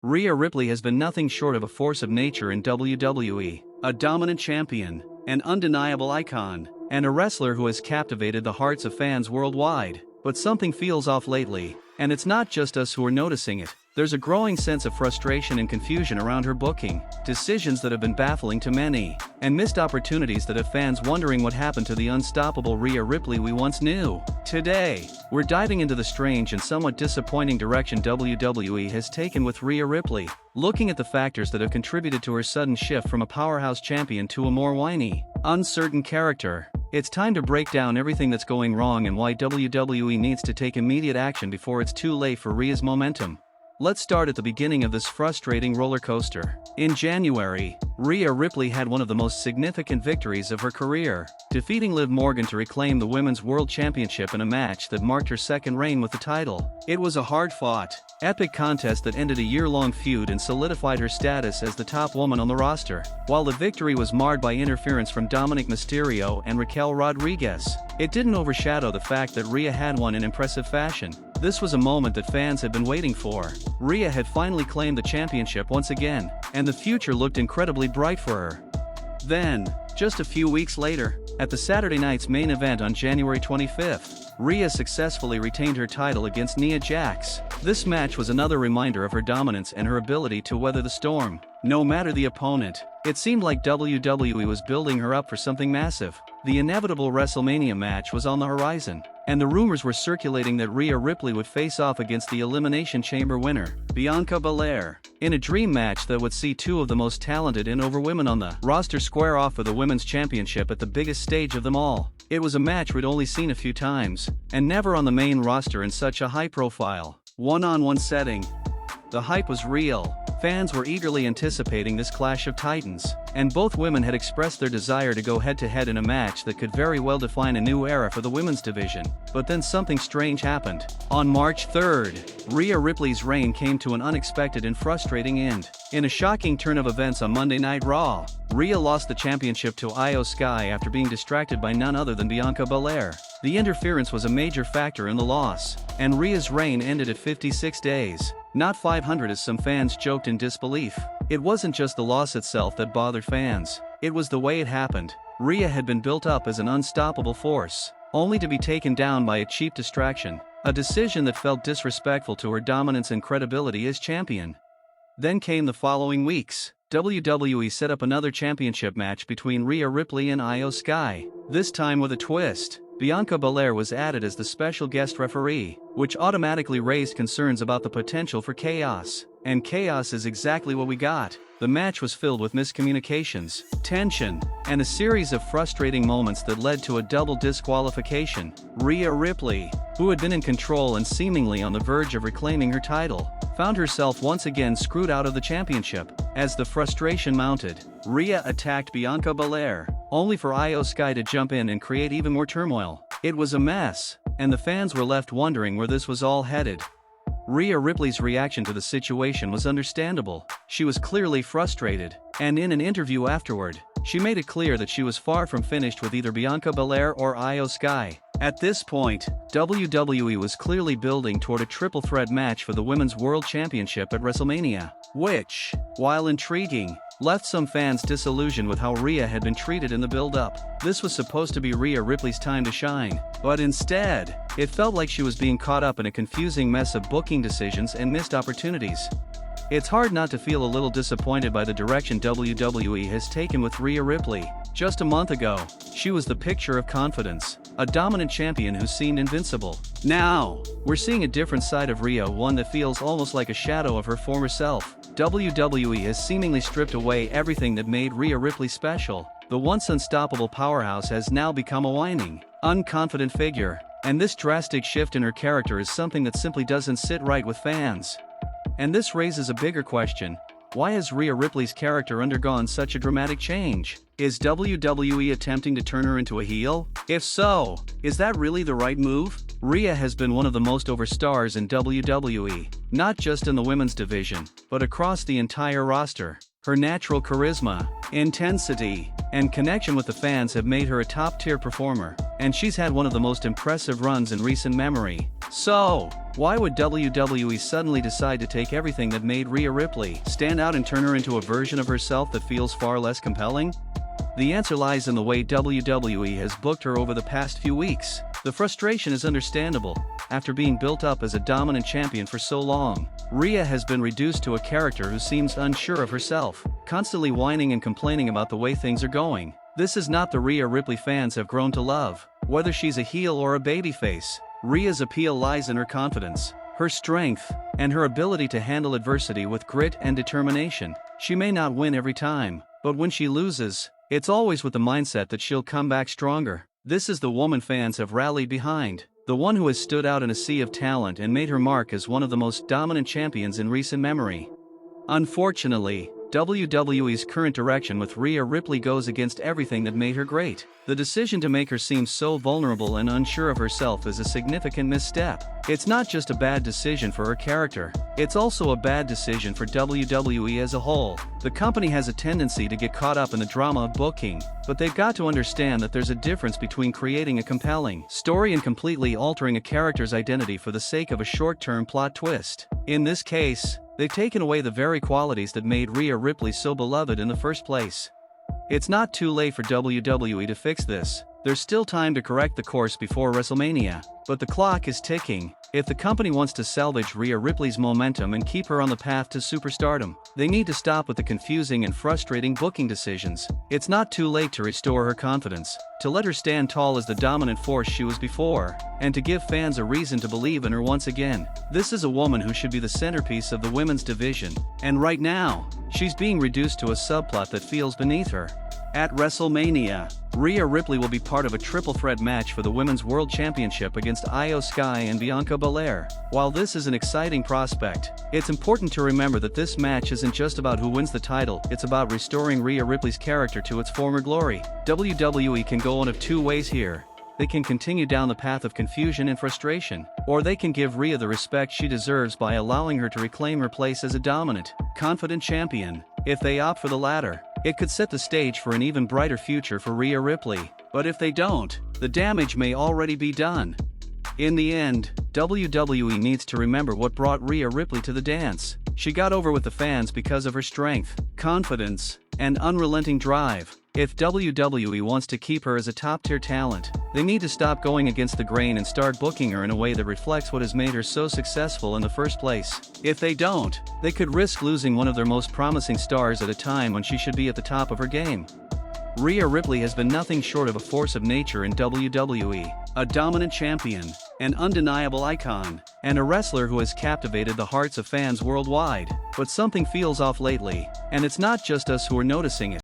Rhea Ripley has been nothing short of a force of nature in WWE, a dominant champion, an undeniable icon, and a wrestler who has captivated the hearts of fans worldwide. But something feels off lately, and it's not just us who are noticing it. There's a growing sense of frustration and confusion around her booking, decisions that have been baffling to many, and missed opportunities that have fans wondering what happened to the unstoppable Rhea Ripley we once knew. Today, we're diving into the strange and somewhat disappointing direction WWE has taken with Rhea Ripley, looking at the factors that have contributed to her sudden shift from a powerhouse champion to a more whiny, uncertain character. It's time to break down everything that's going wrong and why WWE needs to take immediate action before it's too late for Rhea's momentum. Let's start at the beginning of this frustrating roller coaster. In January, Rhea Ripley had one of the most significant victories of her career, defeating Liv Morgan to reclaim the Women's World Championship in a match that marked her second reign with the title. It was a hard-fought, epic contest that ended a year-long feud and solidified her status as the top woman on the roster. While the victory was marred by interference from Dominic Mysterio and Raquel Rodriguez, it didn't overshadow the fact that Rhea had won in impressive fashion. This was a moment that fans had been waiting for. Rhea had finally claimed the championship once again, and the future looked incredibly bright for her. Then, just a few weeks later, at the Saturday night's main event on January 25th, Rhea successfully retained her title against Nia Jax. This match was another reminder of her dominance and her ability to weather the storm, no matter the opponent. It seemed like WWE was building her up for something massive. The inevitable WrestleMania match was on the horizon, and the rumors were circulating that Rhea Ripley would face off against the Elimination Chamber winner, Bianca Belair, in a dream match that would see two of the most talented and over women on the roster square off for the Women's Championship at the biggest stage of them all. It was a match we'd only seen a few times, and never on the main roster in such a high-profile, one-on-one setting. The hype was real. Fans were eagerly anticipating this clash of titans, and both women had expressed their desire to go head-to-head in a match that could very well define a new era for the women's division. But then something strange happened. On March 3rd, Rhea Ripley's reign came to an unexpected and frustrating end. In a shocking turn of events on Monday Night Raw, Rhea lost the championship to Io Sky after being distracted by none other than Bianca Belair. The interference was a major factor in the loss, and Rhea's reign ended at 56 days. Not 500 as some fans joked in disbelief. It wasn't just the loss itself that bothered fans, it was the way it happened. Rhea had been built up as an unstoppable force, only to be taken down by a cheap distraction, a decision that felt disrespectful to her dominance and credibility as champion. Then came the following weeks. WWE set up another championship match between Rhea Ripley and Io Sky, this time with a twist. Bianca Belair was added as the special guest referee, which automatically raised concerns about the potential for chaos. And chaos is exactly what we got. The match was filled with miscommunications, tension, and a series of frustrating moments that led to a double disqualification. Rhea Ripley, who had been in control and seemingly on the verge of reclaiming her title, found herself once again screwed out of the championship. As the frustration mounted, Rhea attacked Bianca Belair, only for Io Sky to jump in and create even more turmoil. It was a mess, and the fans were left wondering where this was all headed. Rhea Ripley's reaction to the situation was understandable. She was clearly frustrated, and in an interview afterward, she made it clear that she was far from finished with either Bianca Belair or Io Sky. At this point, WWE was clearly building toward a triple threat match for the Women's World Championship at WrestleMania, which, while intriguing, left some fans disillusioned with how Rhea had been treated in the build-up. This was supposed to be Rhea Ripley's time to shine, but instead, it felt like she was being caught up in a confusing mess of booking decisions and missed opportunities. It's hard not to feel a little disappointed by the direction WWE has taken with Rhea Ripley. Just a month ago, she was the picture of confidence, a dominant champion who seemed invincible. Now, we're seeing a different side of Rhea, one that feels almost like a shadow of her former self. WWE has seemingly stripped away everything that made Rhea Ripley special. The once unstoppable powerhouse has now become a whining, unconfident figure, and this drastic shift in her character is something that simply doesn't sit right with fans. And this raises a bigger question. Why has Rhea Ripley's character undergone such a dramatic change? Is WWE attempting to turn her into a heel? If so, is that really the right move? Rhea has been one of the most over stars in WWE, not just in the women's division, but across the entire roster. Her natural charisma, intensity, and connection with the fans have made her a top-tier performer, and she's had one of the most impressive runs in recent memory. So, why would WWE suddenly decide to take everything that made Rhea Ripley stand out and turn her into a version of herself that feels far less compelling? The answer lies in the way WWE has booked her over the past few weeks. The frustration is understandable. After being built up as a dominant champion for so long, Rhea has been reduced to a character who seems unsure of herself, constantly whining and complaining about the way things are going. This is not the Rhea Ripley fans have grown to love. Whether she's a heel or a babyface, Rhea's appeal lies in her confidence, her strength, and her ability to handle adversity with grit and determination. She may not win every time, but when she loses, it's always with the mindset that she'll come back stronger. This is the woman fans have rallied behind, the one who has stood out in a sea of talent and made her mark as one of the most dominant champions in recent memory. Unfortunately, WWE's current direction with Rhea Ripley goes against everything that made her great. The decision to make her seem so vulnerable and unsure of herself is a significant misstep. It's not just a bad decision for her character, it's also a bad decision for WWE as a whole. The company has a tendency to get caught up in the drama of booking, but they've got to understand that there's a difference between creating a compelling story and completely altering a character's identity for the sake of a short-term plot twist. In this case, they've taken away the very qualities that made Rhea Ripley so beloved in the first place. It's not too late for WWE to fix this. There's still time to correct the course before WrestleMania, but the clock is ticking. If the company wants to salvage Rhea Ripley's momentum and keep her on the path to superstardom, they need to stop with the confusing and frustrating booking decisions. It's not too late to restore her confidence, to let her stand tall as the dominant force she was before, and to give fans a reason to believe in her once again. This is a woman who should be the centerpiece of the women's division, and right now, she's being reduced to a subplot that feels beneath her. At WrestleMania, Rhea Ripley will be part of a triple threat match for the Women's World Championship against Io Sky and Bianca Belair. While this is an exciting prospect, it's important to remember that this match isn't just about who wins the title, it's about restoring Rhea Ripley's character to its former glory. WWE can go one of two ways here. They can continue down the path of confusion and frustration, or they can give Rhea the respect she deserves by allowing her to reclaim her place as a dominant, confident champion. If they opt for the latter, it could set the stage for an even brighter future for Rhea Ripley. But if they don't, the damage may already be done. In the end, WWE needs to remember what brought Rhea Ripley to the dance. She got over with the fans because of her strength, confidence, and unrelenting drive. If WWE wants to keep her as a top-tier talent, they need to stop going against the grain and start booking her in a way that reflects what has made her so successful in the first place. If they don't, they could risk losing one of their most promising stars at a time when she should be at the top of her game. Rhea Ripley has been nothing short of a force of nature in WWE, a dominant champion, an undeniable icon, and a wrestler who has captivated the hearts of fans worldwide. But something feels off lately, and it's not just us who are noticing it.